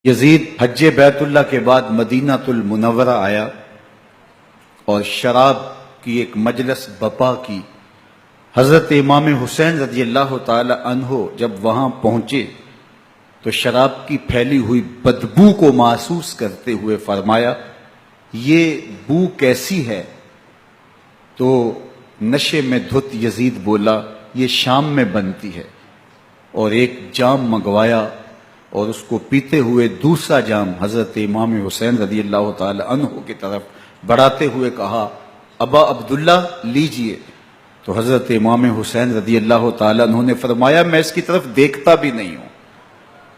یزید حج بیت اللہ کے بعد مدینہ المنورہ آیا اور شراب کی ایک مجلس بپا کی۔ حضرت امام حسین رضی اللہ تعالی عنہ جب وہاں پہنچے تو شراب کی پھیلی ہوئی بدبو کو محسوس کرتے ہوئے فرمایا، یہ بو کیسی ہے؟ تو نشے میں دھت یزید بولا، یہ شام میں بنتی ہے، اور ایک جام منگوایا اور اس کو پیتے ہوئے دوسرا جام حضرت امام حسین رضی اللہ تعالی عنہ کی طرف بڑھاتے ہوئے کہا، ابا عبداللہ لیجئے۔ تو حضرت امام حسین رضی اللہ تعالی عنہ نے فرمایا، میں اس کی طرف دیکھتا بھی نہیں ہوں،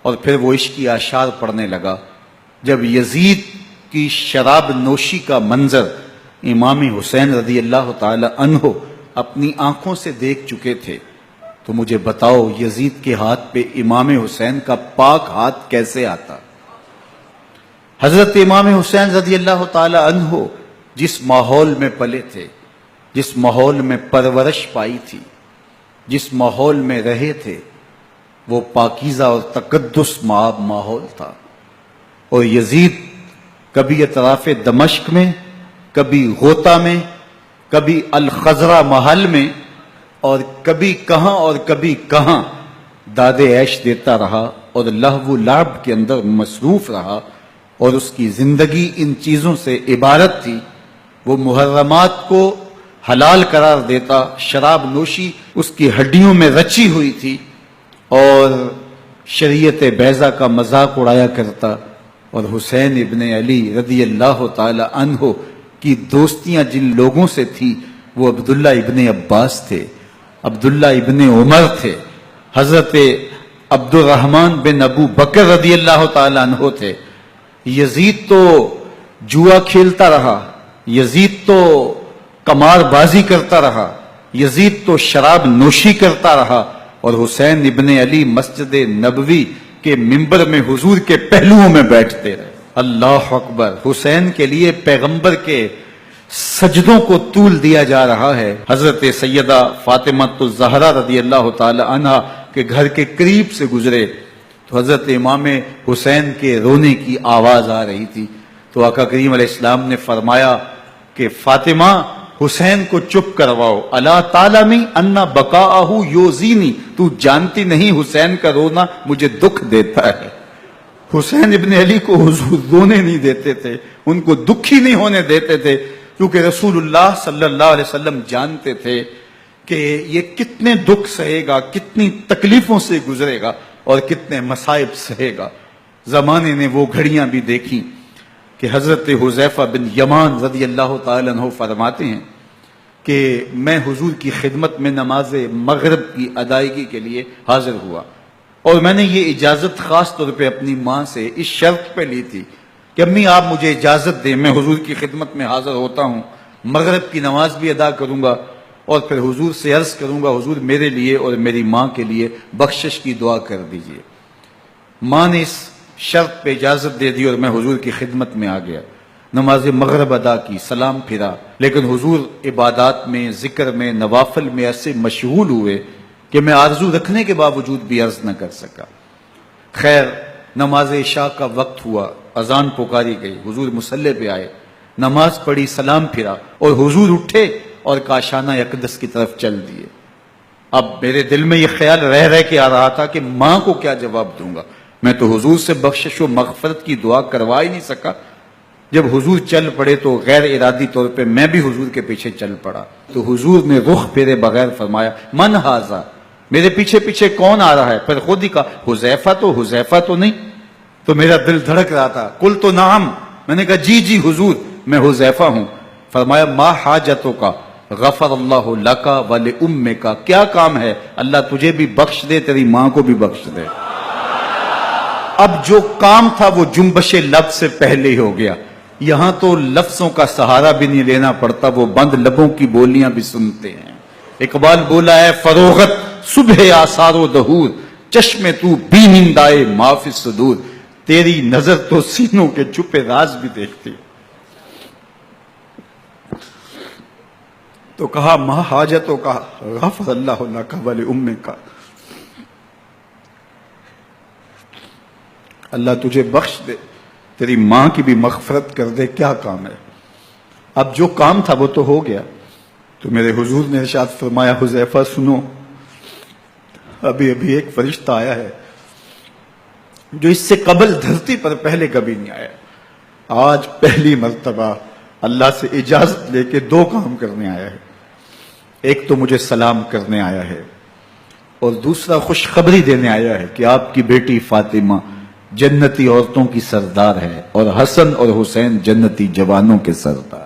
اور پھر وہ عشقی اشعار پڑھنے لگا۔ جب یزید کی شراب نوشی کا منظر امام حسین رضی اللہ تعالی عنہ اپنی آنکھوں سے دیکھ چکے تھے تو مجھے بتاؤ یزید کے ہاتھ پہ امام حسین کا پاک ہاتھ کیسے آتا؟ حضرت امام حسین رضی اللہ تعالی عنہ جس ماحول میں پلے تھے، جس ماحول میں پرورش پائی تھی، جس ماحول میں رہے تھے، وہ پاکیزہ اور تقدس ماحول تھا، اور یزید کبھی اطراف دمشق میں، کبھی غوطہ میں، کبھی الخزرہ محل میں، اور کبھی کہاں داد عیش دیتا رہا اور لہو و لعب کے اندر مصروف رہا، اور اس کی زندگی ان چیزوں سے عبارت تھی۔ وہ محرمات کو حلال قرار دیتا، شراب نوشی اس کی ہڈیوں میں رچی ہوئی تھی، اور شریعت بیضا کا مذاق اڑایا کرتا، اور حسین ابن علی رضی اللہ تعالی عنہ کی دوستیاں جن لوگوں سے تھی وہ عبداللہ ابن عباس تھے، عبداللہ ابن عمر تھے، حضرت عبد الرحمن بن ابو بکر رضی اللہ تعالی عنہ تھے۔ یزید تو جوا کھیلتا رہا، یزید تو قمار بازی کرتا رہا، یزید تو شراب نوشی کرتا رہا، اور حسین ابن علی مسجد نبوی کے منبر میں حضور کے پہلوؤں میں بیٹھتے رہے۔ اللہ اکبر! حسین کے لیے پیغمبر کے سجدوں کو طول دیا جا رہا ہے۔ حضرت سیدہ فاطمہ الزہرا رضی اللہ تعالی عنہ کے گھر کے قریب سے گزرے تو حضرت امام حسین کے رونے کی آواز آ رہی تھی، تو آقا کریم علیہ السلام نے فرمایا کہ فاطمہ، حسین کو چپ کرواؤ، الا تعلمی ان بقاءہ یوزینی، تو جانتی نہیں حسین کا رونا مجھے دکھ دیتا ہے۔ حسین ابن علی کو حضور رونے نہیں دیتے تھے، ان کو دکھی نہیں ہونے دیتے تھے، کیونکہ رسول اللہ صلی اللہ علیہ وسلم جانتے تھے کہ یہ کتنے دکھ سہے گا، کتنی تکلیفوں سے گزرے گا، اور کتنے مصائب سہے گا۔ زمانے نے وہ گھڑیاں بھی دیکھی کہ حضرت حذیفہ بن یمان رضی اللہ تعالی عنہ فرماتے ہیں کہ میں حضور کی خدمت میں نماز مغرب کی ادائیگی کے لیے حاضر ہوا، اور میں نے یہ اجازت خاص طور پہ اپنی ماں سے اس شرط پہ لی تھی کہ امی آپ مجھے اجازت دیں، میں حضور کی خدمت میں حاضر ہوتا ہوں، مغرب کی نماز بھی ادا کروں گا، اور پھر حضور سے عرض کروں گا حضور میرے لیے اور میری ماں کے لیے بخشش کی دعا کر دیجئے۔ ماں نے اس شرط پہ اجازت دے دی اور میں حضور کی خدمت میں آ گیا، نماز مغرب ادا کی، سلام پھرا، لیکن حضور عبادات میں، ذکر میں، نوافل میں ایسے مشغول ہوئے کہ میں آرزو رکھنے کے باوجود بھی عرض نہ کر سکا۔ خیر، نماز عشاء کا وقت ہوا، اذان پکاری گئی، حضور مصلی پہ آئے، نماز پڑھی، سلام پھرا، اور حضور اٹھے اور کاشانہ اقدس کی طرف چل دیے۔ اب میرے دل میں یہ خیال رہ کے آ رہا تھا کہ ماں کو کیا جواب دوں گا، میں تو حضور سے بخشش و مغفرت کی دعا کروا ہی نہیں سکا۔ جب حضور چل پڑے تو غیر ارادی طور پہ میں بھی حضور کے پیچھے چل پڑا، تو حضور نے رخ پھیرے بغیر فرمایا، من ھذا، میرے پیچھے پیچھے کون آ رہا ہے؟ پھر خود ہی کہا، حذیفہ تو نہیں؟ تو میرا دل دھڑک رہا تھا، قلت نعم، میں نے کہا جی حضور میں حذیفہ ہوں۔ فرمایا، ما حاجتوں کا غفر اللہ لکا ولأمکا، کیا کام ہے؟ اللہ تجھے بھی بخش دے، تیری ماں کو بھی بخش دے۔ اب جو کام تھا وہ جنبش لب سے پہلے ہی ہو گیا، یہاں تو لفظوں کا سہارا بھی نہیں لینا پڑتا، وہ بند لبوں کی بولیاں بھی سنتے ہیں۔ اقبال بولا ہے، فروغت صبح آثار و دہور، چشم تو بینندائے ما فی الصدور، تیری نظر تو سینوں کے چھپے راز بھی دیکھتی۔ تو کہا، ما حاجتوں کا غفر اللہ لک ولأمک، اللہ تجھے بخش دے، تیری ماں کی بھی مغفرت کر دے، کیا کام ہے؟ اب جو کام تھا وہ تو ہو گیا۔ تو میرے حضور نے ارشاد فرمایا حذیفہ سنو، ابھی ابھی ایک فرشتہ آیا ہے جو اس سے قبل دھرتی پر پہلے کبھی نہیں آیا، آج پہلی مرتبہ اللہ سے اجازت لے کے 2 کام کرنے آیا ہے۔ ایک تو مجھے سلام کرنے آیا ہے، اور دوسرا خوشخبری دینے آیا ہے کہ آپ کی بیٹی فاطمہ جنتی عورتوں کی سردار ہے، اور حسن اور حسین جنتی جوانوں کے سردار۔